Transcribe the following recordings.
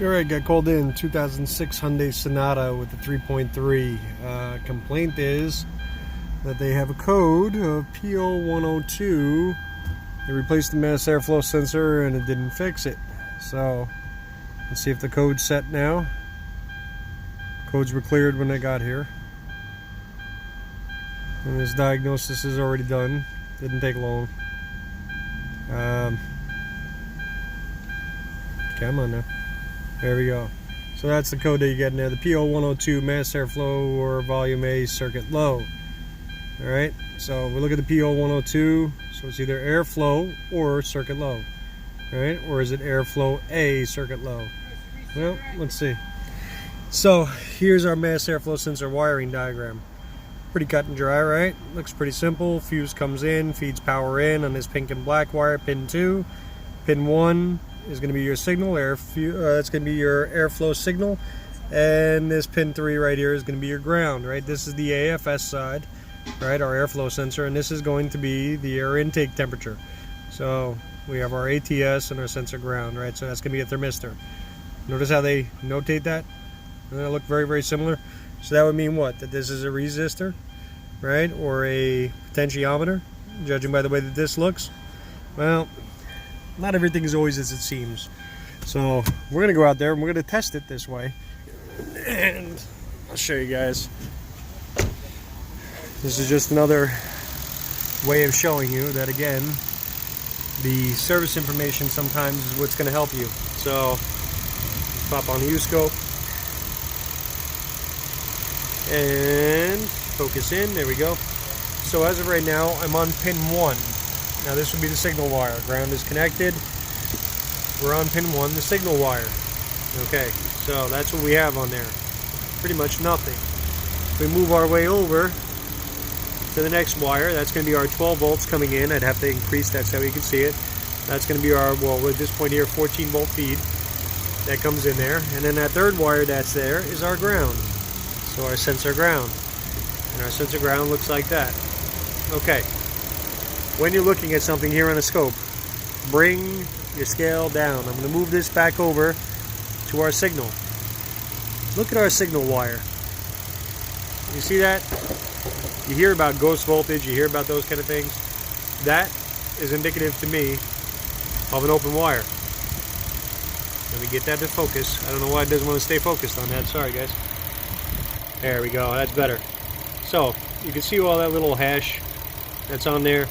Alright, got called in 2006 Hyundai Sonata with the 3.3. Complaint is that they have a code of p0102. They replaced the mass airflow sensor and it didn't fix it. So let's see if the code's set now. Codes were cleared when they got here. And this diagnosis is already done. Didn't take long. Come on now. There we go. So that's the code that you get in there. The p0102 mass airflow or volume A circuit low. Alright, so we look at the p0102. So it's either airflow or circuit low. Alright, or is it airflow A circuit low? Well, let's see. So here's our mass airflow sensor wiring diagram. Pretty cut and dry, right? Looks pretty simple. Fuse comes in, feeds power in on this pink and black wire, pin 2. Pin 1 is going to be your signal, it's going to be your airflow signal, and this pin 3 right here is going to be your ground, right? This is the AFS side, right, our airflow sensor, and this is going to be the air intake temperature. So we have our ATS and our sensor ground, right? So that's going to be a thermistor. Notice how they notate that? Doesn't that look very, very similar? So that would mean what? That this is a resistor, right, or a potentiometer, judging by the way that this looks. Well, not everything is always as it seems. So we're gonna go out there and we're gonna test it this way, and I'll show you guys. This is just another way of showing you that, again, the service information sometimes is what's going to help you. So pop on the U-scope and focus in. There we go. So as of right now, I'm on pin 1. Now this would be the signal wire. Ground is connected. We're on pin 1, the signal wire. Okay, so that's what we have on there. Pretty much nothing. If we move our way over to the next wire, that's going to be our 12 volts coming in. I'd have to increase that so you can see it. That's going to be our, well, at this point here, 14 volt feed. That comes in there. And then that third wire that's there is our ground. So our sensor ground. And our sensor ground looks like that. Okay. When you're looking at something here on a scope, bring your scale down. I'm going to move this back over to our signal. Look at our signal wire. You see that? You hear about ghost voltage, you hear about those kind of things. That is indicative to me of an open wire. Let me get that to focus. I don't know why it doesn't want to stay focused on that. Sorry, guys. There we go. That's better. So you can see all that little hash that's on there.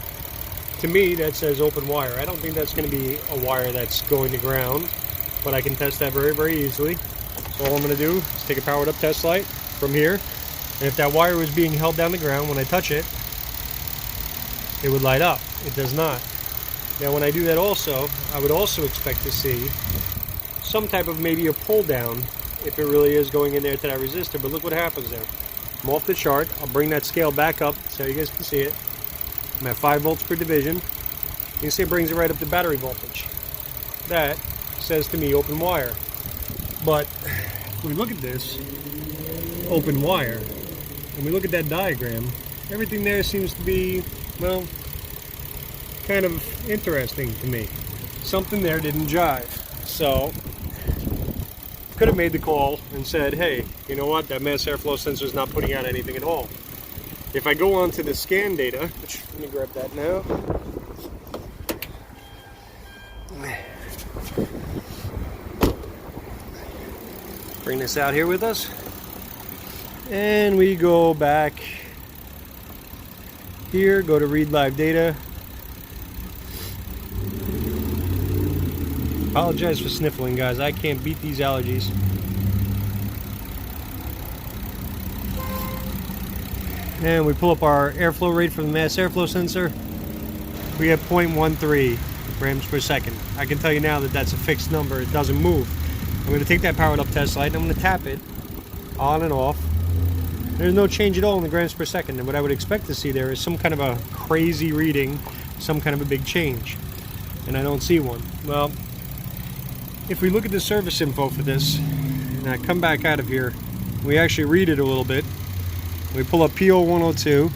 To me, that says open wire. I don't think that's going to be a wire that's going to ground, but I can test that very, very easily. So all I'm going to do is take a powered up test light from here, and if that wire was being held down the ground, when I touch it, it would light up. It does not. Now when I do that also, I would also expect to see some type of maybe a pull down if it really is going in there to that resistor, but look what happens there. I'm off the chart. I'll bring that scale back up so you guys can see it. I'm at 5 volts per division. You can see it brings it right up to battery voltage. That says to me open wire. But if we look at this open wire and we look at that diagram, everything there seems to be, well, kind of interesting to me. Something there didn't jive. So could have made the call and said, hey, you know what, that mass airflow sensor is not putting out anything at all. If I go on to the scan data, which, let me grab that now. Bring this out here with us. And we go back here, go to read live data. Apologize for sniffling, guys. I can't beat these allergies. And we pull up our airflow rate from the mass airflow sensor. We have 0.13 grams per second. I can tell you now that that's a fixed number. It doesn't move. I'm going to take that powered up test light and I'm going to tap it on and off. There's no change at all in the grams per second. And what I would expect to see there is some kind of a crazy reading, some kind of a big change. And I don't see one. Well, if we look at the service info for this, and I come back out of here, we actually read it a little bit. We pull up p0102.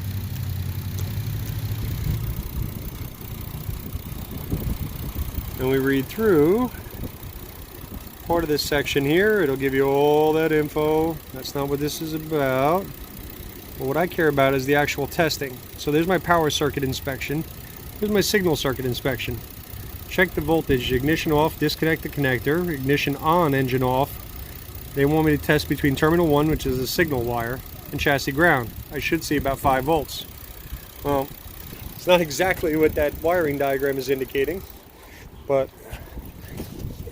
And we read through part of this section here. It'll give you all that info. That's not what this is about. But what I care about is the actual testing. So there's my power circuit inspection. Here's my signal circuit inspection. Check the voltage, ignition off, disconnect the connector, ignition on, engine off. They want me to test between terminal 1, which is a signal wire, and chassis ground. I should see about 5 volts. Well, it's not exactly what that wiring diagram is indicating, but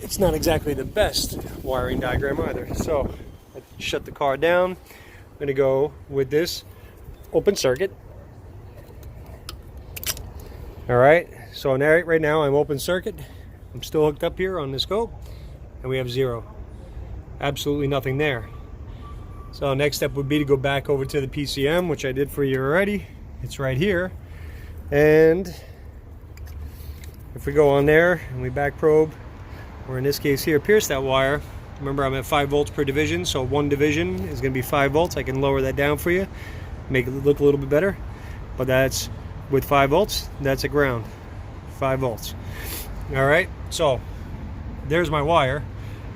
it's not exactly the best wiring diagram either. So I shut the car down. I'm going to go with this open circuit. Alright, so right now I'm open circuit. I'm still hooked up here on the scope, and we have 0. Absolutely nothing there. So next step would be to go back over to the PCM, which I did for you already. It's right here. And if we go on there and we back probe, or in this case here, pierce that wire. Remember, I'm at 5 volts per division, so one division is going to be 5 volts. I can lower that down for you, make it look a little bit better. But that's with 5 volts, that's a ground. 5 volts. Alright, so there's my wire.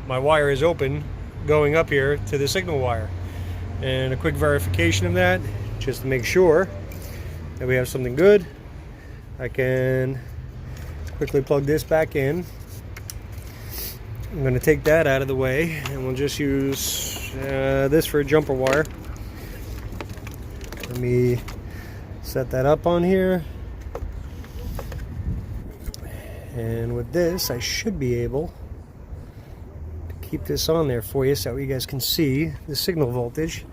My wire is open going up here to the signal wire. And a quick verification of that, just to make sure that we have something good. I can quickly plug this back in. I'm going to take that out of the way, and we'll just use this for a jumper wire. Let me set that up on here. And with this, I should be able to keep this on there for you so you guys can see the signal voltage.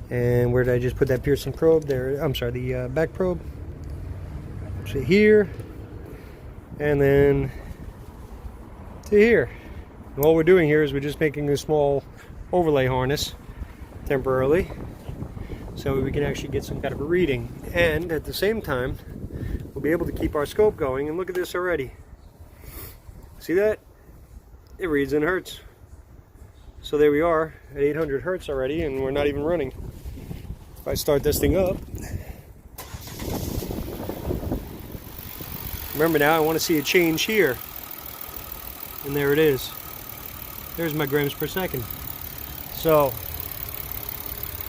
And where did I just put that piercing probe? There, I'm sorry, the back probe. So here, and then to here. And all we're doing here is we're just making a small overlay harness temporarily, so we can actually get some kind of a reading. And at the same time, we'll be able to keep our scope going. And look at this already. See that? It reads in hertz. So there we are at 800 hertz already, and we're not even running. If I start this thing up, remember now I want to see a change here, and there it is. There's my grams per second. So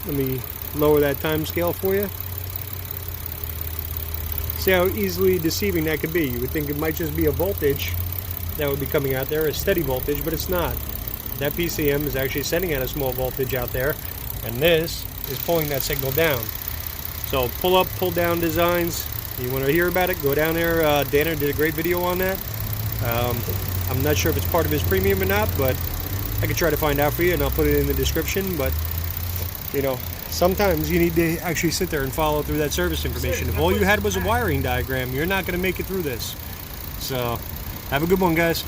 let me lower that time scale for you. See how easily deceiving that could be. You would think it might just be a voltage that would be coming out there, a steady voltage, but it's not. That PCM is actually sending out a small voltage out there, and this is pulling that signal down. So pull up, pull down designs. You want to hear about it, go down there. Dana did a great video on that. I'm not sure if it's part of his premium or not, but I could try to find out for you, and I'll put it in the description. But you know, sometimes you need to actually sit there and follow through that service information. If all you had was a wiring diagram, you're not going to make it through this. So have a good one, guys.